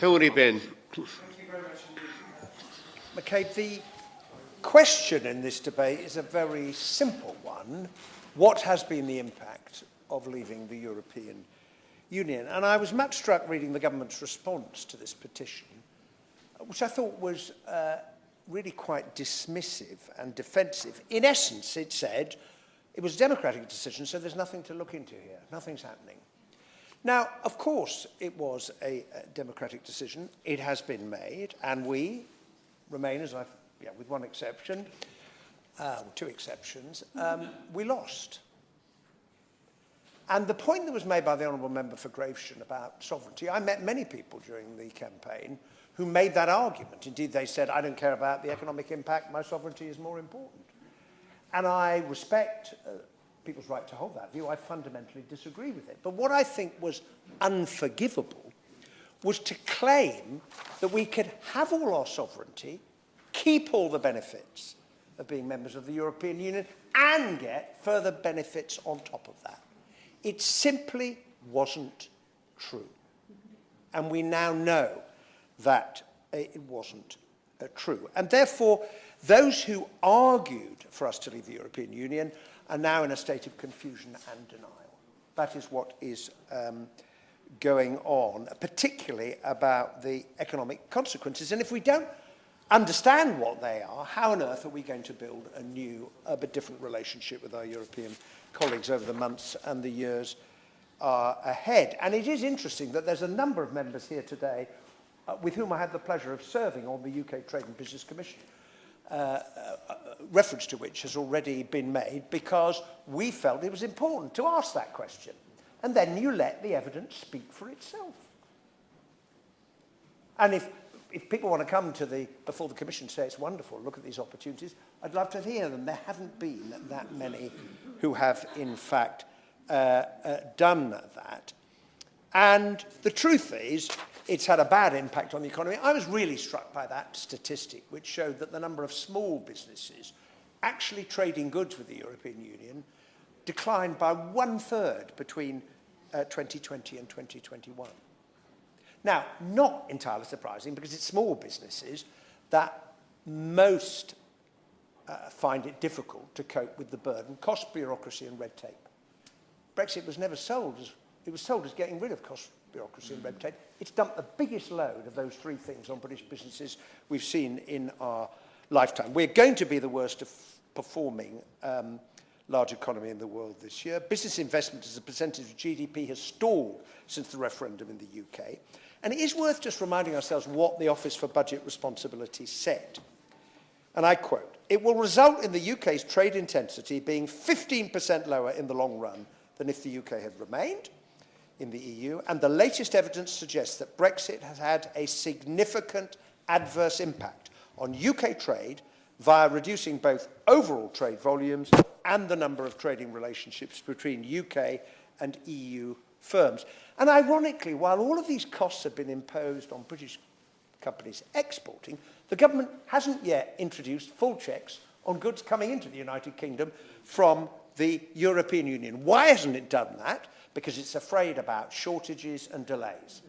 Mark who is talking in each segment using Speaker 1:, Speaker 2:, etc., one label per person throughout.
Speaker 1: Hilary Benn.
Speaker 2: Thank you very much indeed. McCabe, the question in this debate is a very simple one. What has been the impact of leaving the European Union? And I was much struck reading the government's response to this petition, which I thought was really quite dismissive and defensive. In essence, it said it was a democratic decision, so there's nothing to look into here. Nothing's happening. Now, of course, it was a democratic decision. It has been made, and we, Remainers, with one exception, two exceptions, we lost. And the point that was made by the Honourable Member for Gravesham about sovereignty, I met many people during the campaign who made that argument. Indeed, they said, I don't care about the economic impact, my sovereignty is more important. And I respect people's right to hold that view. I fundamentally disagree with it. But what I think was unforgivable was to claim that we could have all our sovereignty, keep all the benefits of being members of the European Union, and get further benefits on top of that. It simply wasn't true. And we now know that it wasn't true. And therefore, those who argued for us to leave the European Union are now in a state of confusion and denial. That is what is going on, particularly about the economic consequences. And if we don't understand what they are, how on earth are we going to build a new, but different relationship with our European colleagues over the months and the years ahead? And it is interesting that there's a number of members here today with whom I had the pleasure of serving on the UK Trade and Business Commission, reference to which has already been made, because we felt it was important to ask that question. And then you let the evidence speak for itself. And if people want to come to before the Commission, say it's wonderful, look at these opportunities, I'd love to hear them. There haven't been that many who have, in fact, done that. And the truth is, it's had a bad impact on the economy. I was really struck by that statistic, which showed that the number of small businesses actually trading goods with the European Union declined by 1/3 between 2020 and 2021. Now, not entirely surprising, because it's small businesses that most find it difficult to cope with the burden, cost, bureaucracy and red tape. Brexit was never sold as, it was sold as getting rid of cost, bureaucracy and red tape. It's dumped the biggest load of those three things on British businesses we've seen in our lifetime. We're going to be the worst performing large economy in the world this year. Business investment as a percentage of GDP has stalled since the referendum in the UK. And it is worth just reminding ourselves what the Office for Budget Responsibility said. And I quote, "It will result in the UK's trade intensity being 15% lower in the long run than if the UK had remained in the EU, and the latest evidence suggests that Brexit has had a significant adverse impact on UK trade via reducing both overall trade volumes and the number of trading relationships between UK and EU firms." And ironically, while all of these costs have been imposed on British companies exporting, the government hasn't yet introduced full checks on goods coming into the United Kingdom from the European Union. Why hasn't it done that? Because it's afraid about shortages and delays.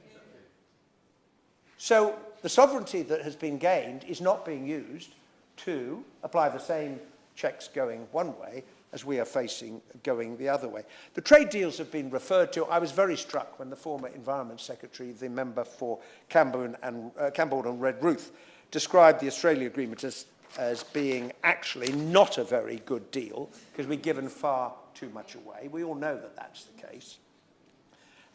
Speaker 2: So the sovereignty that has been gained is not being used to apply the same checks going one way as we are facing going the other way. The trade deals have been referred to. I was very struck when the former Environment Secretary, the member for Cambourne and Redruth, described the Australia Agreement as being actually not a very good deal, because we've given far too much away. We all know that that's the case.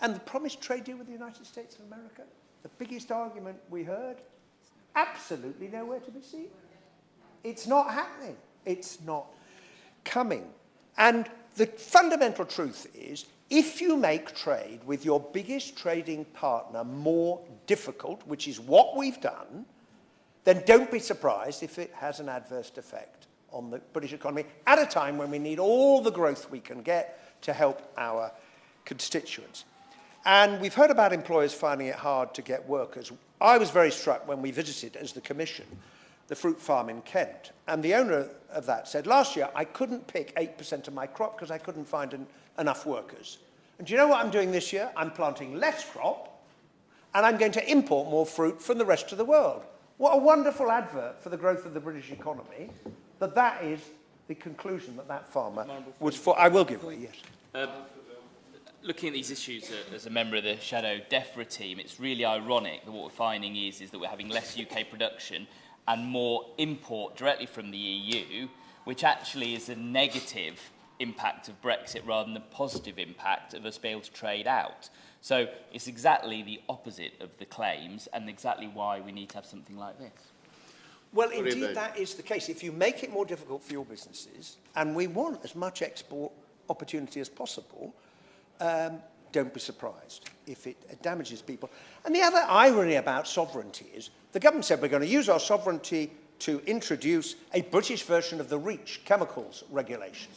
Speaker 2: And the promised trade deal with the United States of America, the biggest argument we heard, absolutely nowhere to be seen. It's not happening. It's not coming. And the fundamental truth is, if you make trade with your biggest trading partner more difficult, which is what we've done, then don't be surprised if it has an adverse effect on the British economy at a time when we need all the growth we can get to help our constituents. And we've heard about employers finding it hard to get workers. I was very struck when we visited, as the Commission, the fruit farm in Kent. And the owner of that said, last year I couldn't pick 8% of my crop because I couldn't find enough workers. And do you know what I'm doing this year? I'm planting less crop and I'm going to import more fruit from the rest of the world. What a wonderful advert for the growth of the British economy, that is the conclusion that farmer was for. I will give way, yes.
Speaker 1: Looking at these issues as a member of the Shadow DEFRA team, it's really ironic that what we're finding is that we're having less UK production and more import directly from the EU, which actually is a negative impact of Brexit rather than the positive impact of us being able to trade out. So it's exactly the opposite of the claims and exactly why we need to have something like this.
Speaker 2: Well, indeed, that is the case. If you make it more difficult for your businesses, and we want as much export opportunity as possible, don't be surprised if it damages people. And the other irony about sovereignty is the government said we're going to use our sovereignty to introduce a British version of the REACH chemicals regulation.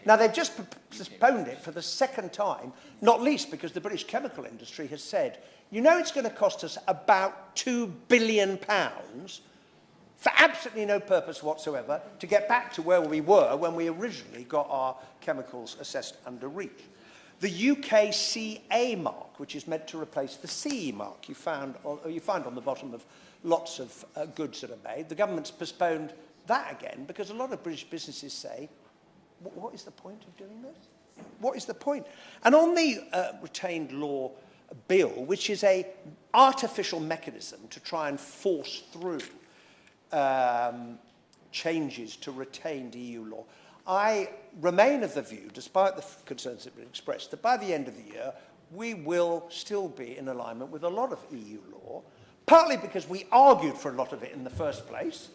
Speaker 2: Now, they've just postponed it for the second time, not least because the British chemical industry has said, you know, it's going to cost us about £2 billion for absolutely no purpose whatsoever to get back to where we were when we originally got our chemicals assessed under REACH. The UK CA mark, which is meant to replace the CE mark you find on the bottom of lots of goods that are made, the government's postponed that again because a lot of British businesses say, what is the point of doing this? What is the point? And on the retained law bill, which is an artificial mechanism to try and force through changes to retained EU law, I remain of the view, despite the concerns that have been expressed, that by the end of the year, we will still be in alignment with a lot of EU law, partly because we argued for a lot of it in the first place.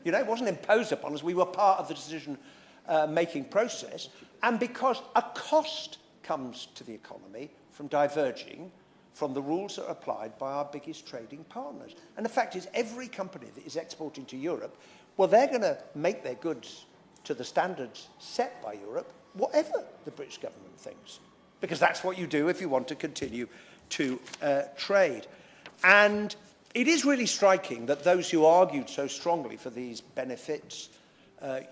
Speaker 2: You know, it wasn't imposed upon us. We were part of the decision-making process, and because a cost comes to the economy from diverging from the rules that are applied by our biggest trading partners. And the fact is, every company that is exporting to Europe, well, they're going to make their goods to the standards set by Europe, whatever the British government thinks. Because that's what you do if you want to continue to trade. And it is really striking that those who argued so strongly for these benefits,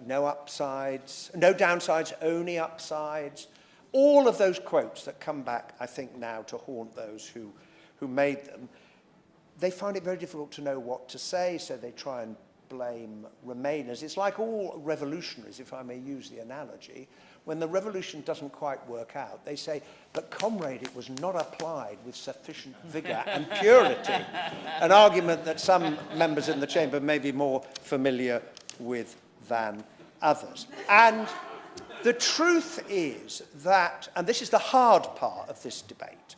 Speaker 2: no upsides, no downsides, only upsides, all of those quotes that come back, I think, now to haunt those who made them, they find it very difficult to know what to say, so they try and blame Remainers. It's like all revolutionaries, if I may use the analogy. When the revolution doesn't quite work out, they say, but comrade, it was not applied with sufficient vigour and purity. An argument that some members in the chamber may be more familiar with than others. And the truth is that, and this is the hard part of this debate,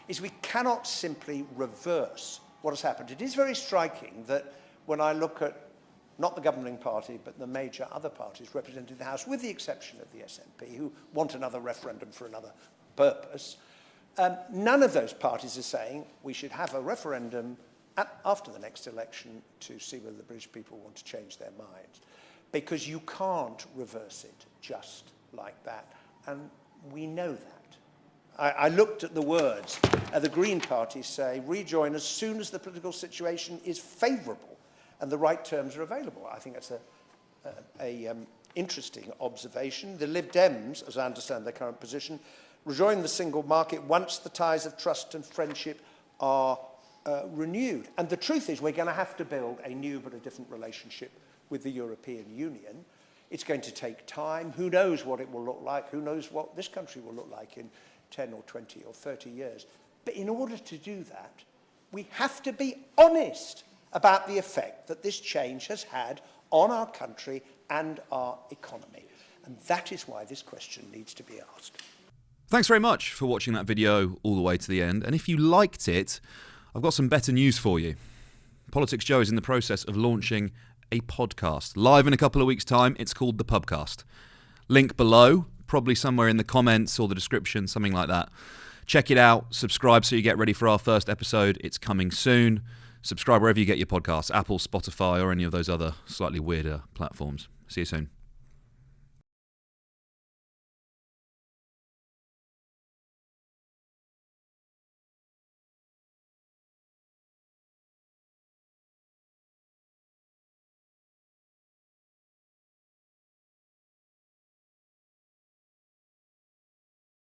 Speaker 2: is we cannot simply reverse what has happened. It is very striking that when I look at not the governing party, but the major other parties represented in the House, with the exception of the SNP, who want another referendum for another purpose, none of those parties are saying we should have a referendum after the next election to see whether the British people want to change their minds. Because you can't reverse it just like that. And we know that. I looked at the words. The Green Party say, rejoin as soon as the political situation is favourable and the right terms are available. I think that's an interesting observation. The Lib Dems, as I understand their current position, rejoin the single market once the ties of trust and friendship are renewed. And the truth is we're going to have to build a new but a different relationship with the European Union. It's going to take time. Who knows what it will look like? Who knows what this country will look like in 10 or 20 or 30 years? But in order to do that, we have to be honest about the effect that this change has had on our country and our economy. And that is why this question needs to be asked.
Speaker 3: Thanks very much for watching that video all the way to the end. And if you liked it, I've got some better news for you. PoliticsJOE is in the process of launching a podcast. Live in a couple of weeks' time. It's called The Pubcast. Link below, probably somewhere in the comments or the description, something like that. Check it out. Subscribe so you get ready for our first episode. It's coming soon. Subscribe wherever you get your podcasts, Apple, Spotify, or any of those other slightly weirder platforms. See you soon.